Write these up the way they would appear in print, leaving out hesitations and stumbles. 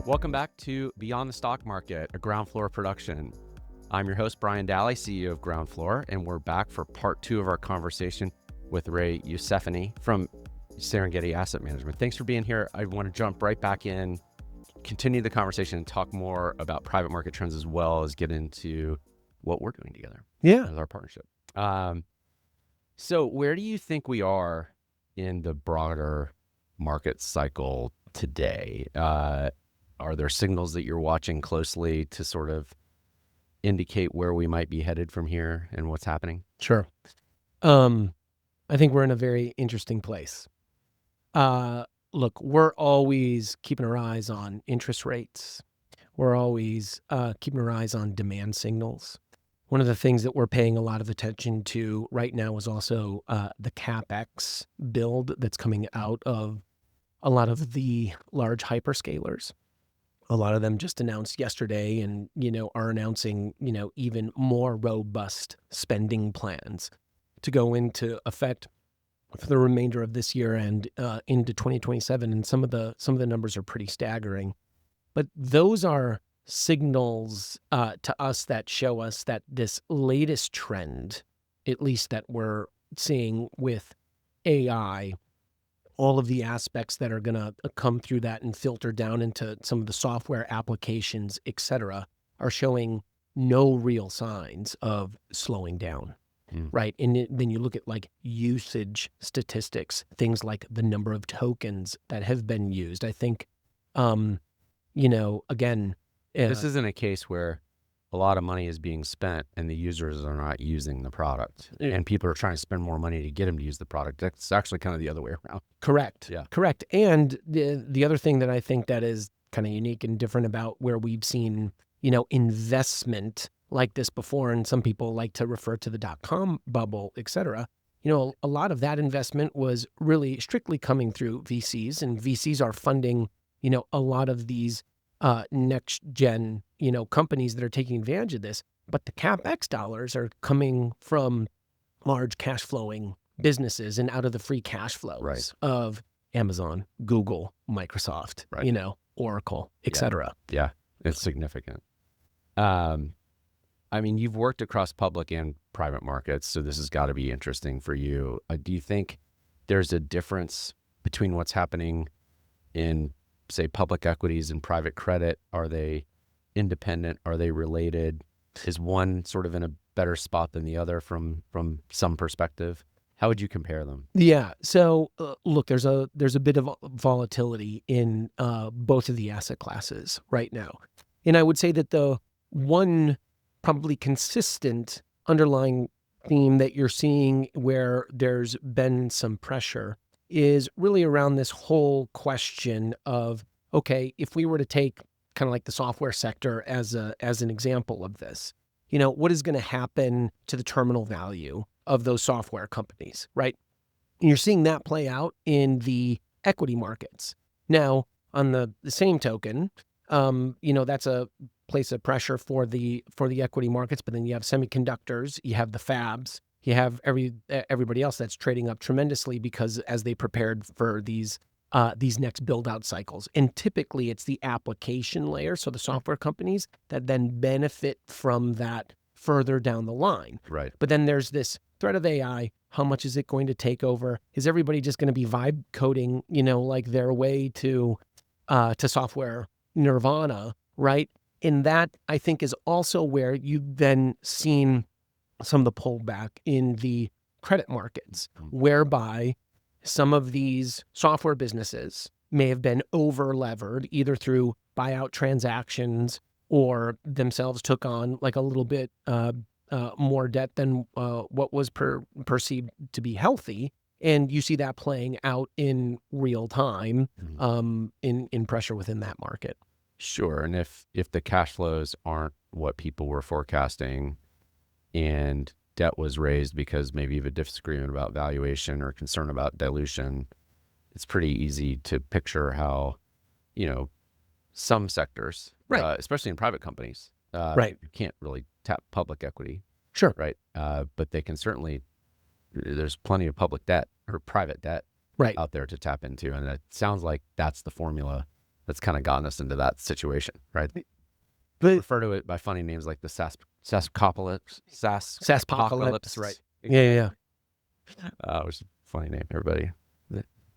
Welcome back to Beyond the Stock Market, a Groundfloor production. I'm your host, Brian Daly, CEO of Groundfloor, and we're back for part 2 of our conversation with Ray Yousefian from Serengeti Asset Management. Thanks for being here. I want to jump right back in, continue the conversation, and talk more about private market trends as well as get into what we're doing together as our partnership. So where do you think we are in the broader market cycle today? Are there signals that you're watching closely to sort of indicate where we might be headed from here and what's happening? Sure. I think we're in a very interesting place. Look, we're always keeping our eyes on interest rates. We're always keeping our eyes on demand signals. One of the things that we're paying a lot of attention to right now is also the CapEx build that's coming out of a lot of the large hyperscalers. A lot of them just announced yesterday and, are announcing, even more robust spending plans to go into effect for the remainder of this year and into 2027. And some of the numbers are pretty staggering. But those are signals to us that show us that this latest trend, at least that we're seeing with AI, all of the aspects that are going to come through that and filter down into some of the software applications, et cetera, are showing no real signs of slowing down, right? And then you look at like usage statistics, things like the number of tokens that have been used. I think, again... this isn't a case where a lot of money is being spent and the users are not using the product and people are trying to spend more money to get them to use the product. That's actually kind of the other way around. Correct. Yeah. Correct. And the other thing that I think that is kind of unique and different about where we've seen, investment like this before, and some people like to refer to the dot-com bubble, et cetera, a lot of that investment was really strictly coming through VCs, and VCs are funding, a lot of these next gen, companies that are taking advantage of this. But the CapEx dollars are coming from large cash flowing businesses and out of the free cash flows of Amazon, Google, Microsoft, Oracle, et cetera. Yeah, it's significant. You've worked across public and private markets, so this has got to be interesting for you. Do you think there's a difference between what's happening in, say, public equities and private credit? Are they independent? Are they related? Is one sort of in a better spot than the other from some perspective? How would you compare them? Yeah. So look, there's a bit of volatility in both of the asset classes right now. And I would say that the one probably consistent underlying theme that you're seeing where there's been some pressure is really around this whole question of, okay, if we were to take kind of like the software sector as an example of this, what is going to happen to the terminal value of those software companies, right? And you're seeing that play out in the equity markets. Now, on the same token, that's a place of pressure for the equity markets, but then you have semiconductors, you have the fabs, you have everybody else that's trading up tremendously because as they prepared for these next build-out cycles. And typically it's the application layer, so the software companies that then benefit from that further down the line. Right. But then there's this threat of AI. How much is it going to take over? Is everybody just going to be vibe coding, like their way to software nirvana, right? And that, I think, is also where you've then seen some of the pullback in the credit markets, whereby some of these software businesses may have been over-levered either through buyout transactions or themselves took on like a little bit more debt than what was perceived to be healthy. And you see that playing out in real time in pressure within that market. Sure. And if the cash flows aren't what people were forecasting and debt was raised because maybe of a disagreement about valuation or concern about dilution, it's pretty easy to picture how, some sectors, especially in private companies, you can't really tap public equity. Sure. Right. But they can certainly, there's plenty of public debt or private debt Right. out there to tap into. And it sounds like that's the formula that's kind of gotten us into that situation, right? But Refer to it by funny names like the Saspocalypse, Saspocalypse, right? Yeah. Which is a funny name, everybody.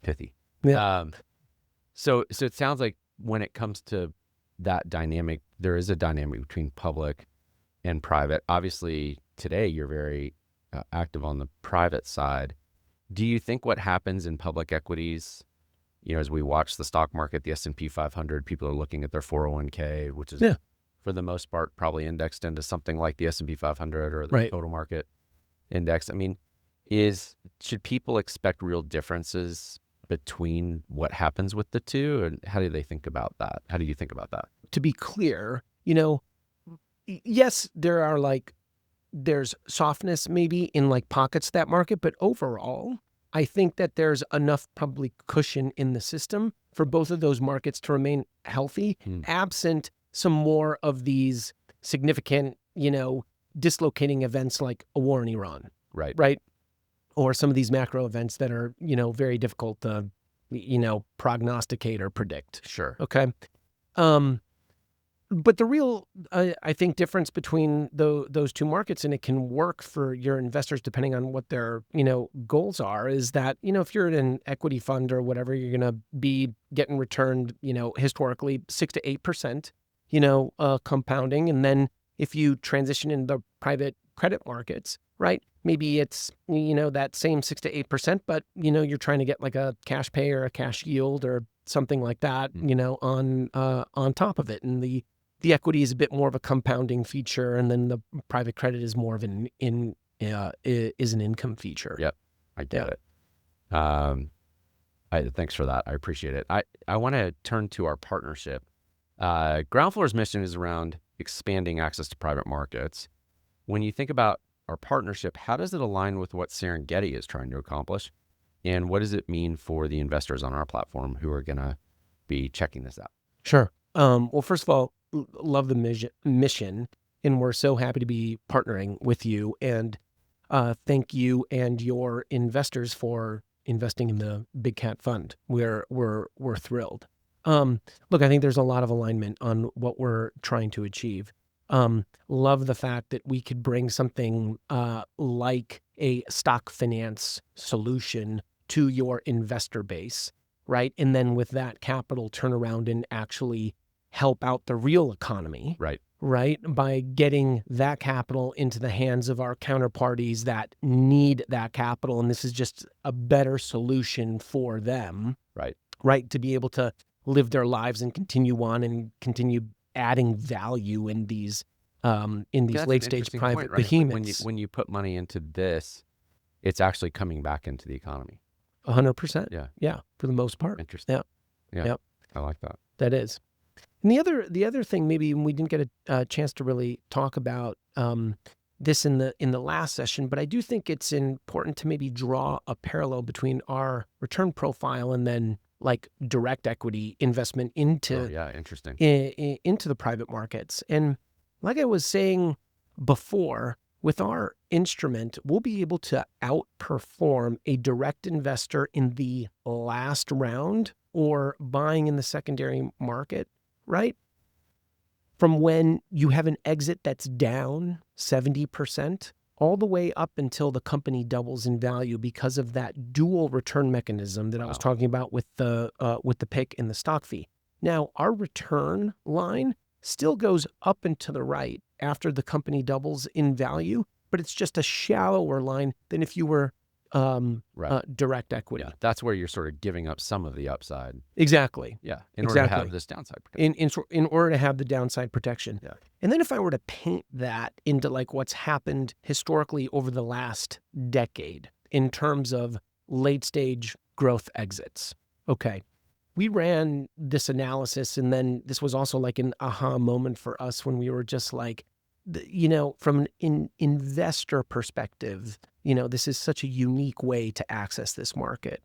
Pithy. Yeah. So it sounds like when it comes to that dynamic, there is a dynamic between public and private. Obviously, today you're very active on the private side. Do you think what happens in public equities, as we watch the stock market, the S&P 500, people are looking at their 401k, which is for the most part probably indexed into something like the S&P 500 or the total market index. I mean, should people expect real differences between what happens with the two, and how do they think about that? How do you think about that? To be clear, yes, there's softness maybe in like pockets of that market, but overall, I think that there's enough probably cushion in the system for both of those markets to remain healthy, absent some more of these significant, dislocating events like a war in Iran. Right. Or some of these macro events that are, very difficult to, prognosticate or predict. Sure. Okay. But the real, I think, difference between those two markets, and it can work for your investors depending on what their, goals are, is that, if you're in an equity fund or whatever, you're going to be getting returned, historically 6 to 8%, compounding. And then if you transition into the private credit markets, right, maybe it's, that same 6 to 8%, but, you're trying to get like a cash pay or a cash yield or something like that, on top of it. And the equity is a bit more of a compounding feature, and then the private credit is more of an income feature. Yep, I get it. Thanks for that. I appreciate it. I want to turn to our partnership. Groundfloor's mission is around expanding access to private markets. When you think about our partnership, how does it align with what Serengeti is trying to accomplish? And what does it mean for the investors on our platform who are going to be checking this out? Sure. Well, first of all, love the mission, and we're so happy to be partnering with you. And thank you and your investors for investing in the Big Cat Fund. We're thrilled. Look, I think there's a lot of alignment on what we're trying to achieve. Love the fact that we could bring something like a stock finance solution to your investor base, right? And then with that capital, turn around and actually help out the real economy, right? By getting that capital into the hands of our counterparties that need that capital. And this is just a better solution for them, right? To be able to live their lives and continue on and continue adding value in these late stage private behemoths. When you put money into this, it's actually coming back into the economy. 100%. Yeah. For the most part. Interesting. Yeah. Yep. I like that. That is. And the other thing, maybe we didn't get a chance to really talk about this in the last session, but I do think it's important to maybe draw a parallel between our return profile and then like direct equity investment into interesting into the private markets. And like I was saying before, with our instrument, we'll be able to outperform a direct investor in the last round or buying in the secondary market, right? From when you have an exit that's down 70%, all the way up until the company doubles in value because of that dual return mechanism that I was talking about with the PIK and the stock fee. Now, our return line still goes up and to the right after the company doubles in value, but it's just a shallower line than if you were direct equity. Yeah, that's where you're sort of giving up some of the upside. Exactly. Yeah, in order to have this downside protection. In order to have the downside protection. Yeah. And then if I were to paint that into like what's happened historically over the last decade in terms of late stage growth exits. Okay. We ran this analysis, and then this was also like an aha moment for us when we were just like, from an investor perspective, this is such a unique way to access this market.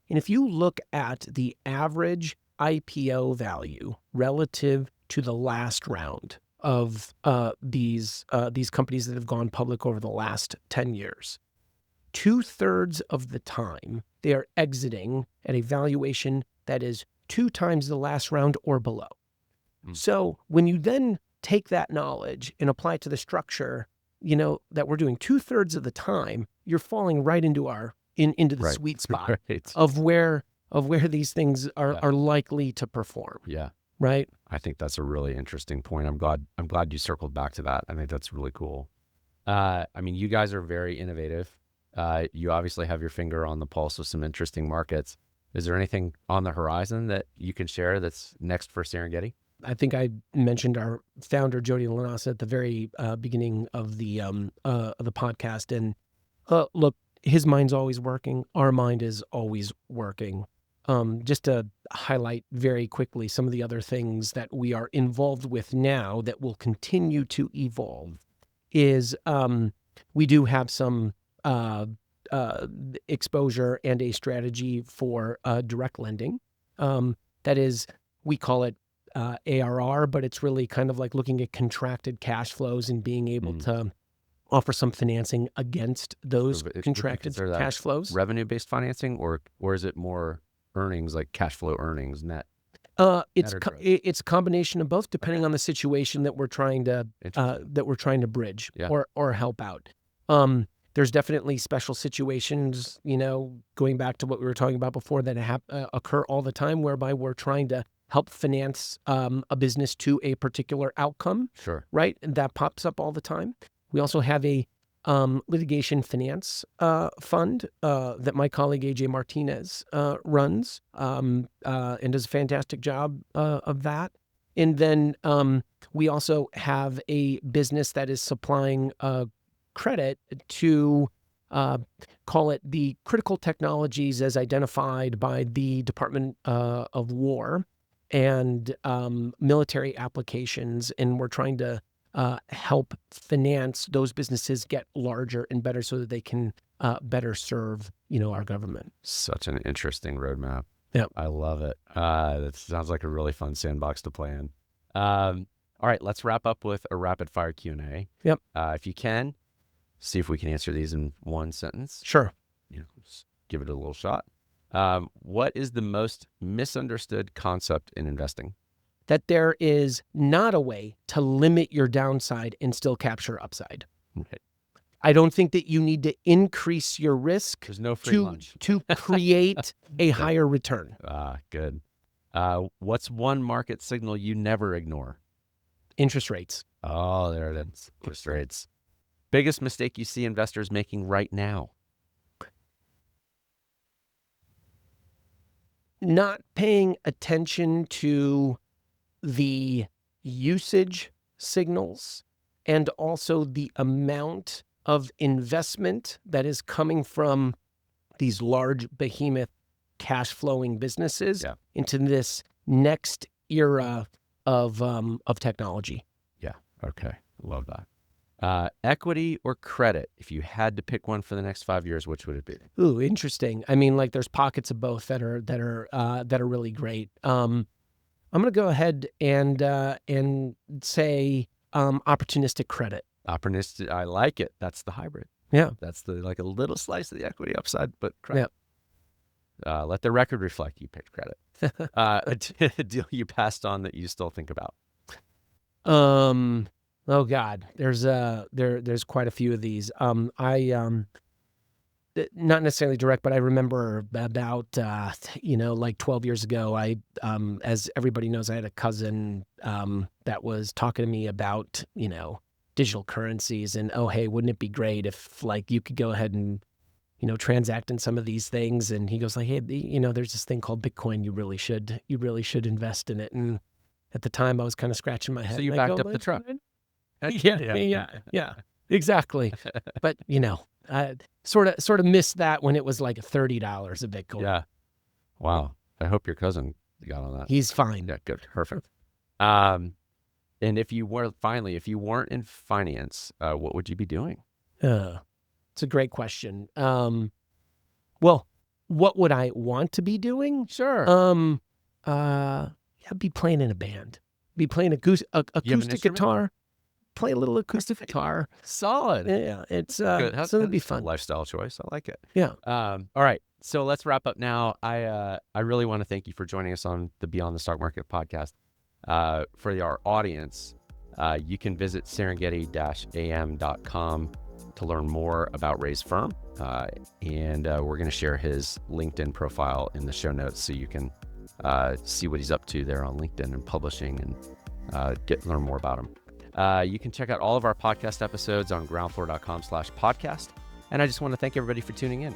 And if you look at the average IPO value relative to the last round of these companies that have gone public over the last 10 years, 2/3 of the time, they are exiting at a valuation that is 2 times the last round or below. So when you then take that knowledge and apply it to the structure, that we're doing 2/3 of the time, you're falling right into into the sweet spot of where these things are likely to perform. Yeah. Right. I think that's a really interesting point. I'm glad you circled back to that. I think that's really cool. I mean, you guys are very innovative. You obviously have your finger on the pulse of some interesting markets. Is there anything on the horizon that you can share that's next for Serengeti? I think I mentioned our founder, Jody Lanasa, at the very beginning of the podcast. And look, his mind's always working. Our mind is always working. Just to highlight very quickly some of the other things that we are involved with now that will continue to evolve is we do have some exposure and a strategy for direct lending. That is, we call it ARR, but it's really kind of like looking at contracted cash flows and being able to offer some financing against those contracted cash flows. Revenue-based financing, or is it more earnings, like cash flow earnings, net? It's a combination of both, depending on the situation that we're trying to bridge or help out. There's definitely special situations, going back to what we were talking about before, that occur all the time, whereby we're trying to help finance a business to a particular outcome. Sure. Right? And that pops up all the time. We also have a litigation finance fund that my colleague AJ Martinez runs and does a fantastic job of that. And then we also have a business that is supplying credit to call it the critical technologies as identified by the Department of War and military applications. And we're trying to help finance those businesses get larger and better so that they can better serve, our government. Such an interesting roadmap. Yep. I love it. That sounds like a really fun sandbox to play in. All right, let's wrap up with a rapid fire Q&A. Yep. If you can, see if we can answer these in one sentence. Sure. Just give it a little shot. What is the most misunderstood concept in investing? That there is not a way to limit your downside and still capture upside. Okay. I don't think that you need to increase your risk. There's no free lunch to create a higher return. Good. What's one market signal you never ignore? Interest rates. Oh, there it is. Interest rates. Biggest mistake you see investors making right now? Not paying attention to the usage signals and also the amount of investment that is coming from these large behemoth cash flowing businesses into this next era of technology. Yeah. Okay. Love that. Equity or credit? If you had to pick one for the next 5 years, which would it be? Ooh, interesting. I mean, like there's pockets of both that are really great. I'm going to go ahead and say opportunistic credit. Opportunistic. I like it. That's the hybrid. Yeah. That's like a little slice of the equity upside, but credit. Yeah. Let the record reflect you picked credit. A deal you passed on that you still think about? Oh God, there's quite a few of these. Not necessarily direct, but I remember about, like 12 years ago, as everybody knows, I had a cousin that was talking to me about, digital currencies and, oh, hey, wouldn't it be great if like you could go ahead and, transact in some of these things? And he goes like, hey, there's this thing called Bitcoin. You really should invest in it. And at the time I was kind of scratching my head. So you backed up the truck. Yeah, exactly. But, sort of missed that when it was like $30 a Bitcoin. Yeah. Wow. I hope your cousin got on that. He's fine. Yeah, good. Perfect. And if you weren't in finance, what would you be doing? It's a great question. Well, what would I want to be doing? Sure. Be playing in a band. Be playing acoustic guitar. Play a little acoustic guitar. Solid. Yeah, it's good. So it'd be fun. Lifestyle choice. I like it. Yeah. All right. So let's wrap up now. I really want to thank you for joining us on the Beyond the Stock Market podcast. For our audience, you can visit serengeti-am.com to learn more about Ray's firm. And we're going to share his LinkedIn profile in the show notes so you can see what he's up to there on LinkedIn and publishing and learn more about him. You can check out all of our podcast episodes on groundfloor.com/podcast. And I just want to thank everybody for tuning in.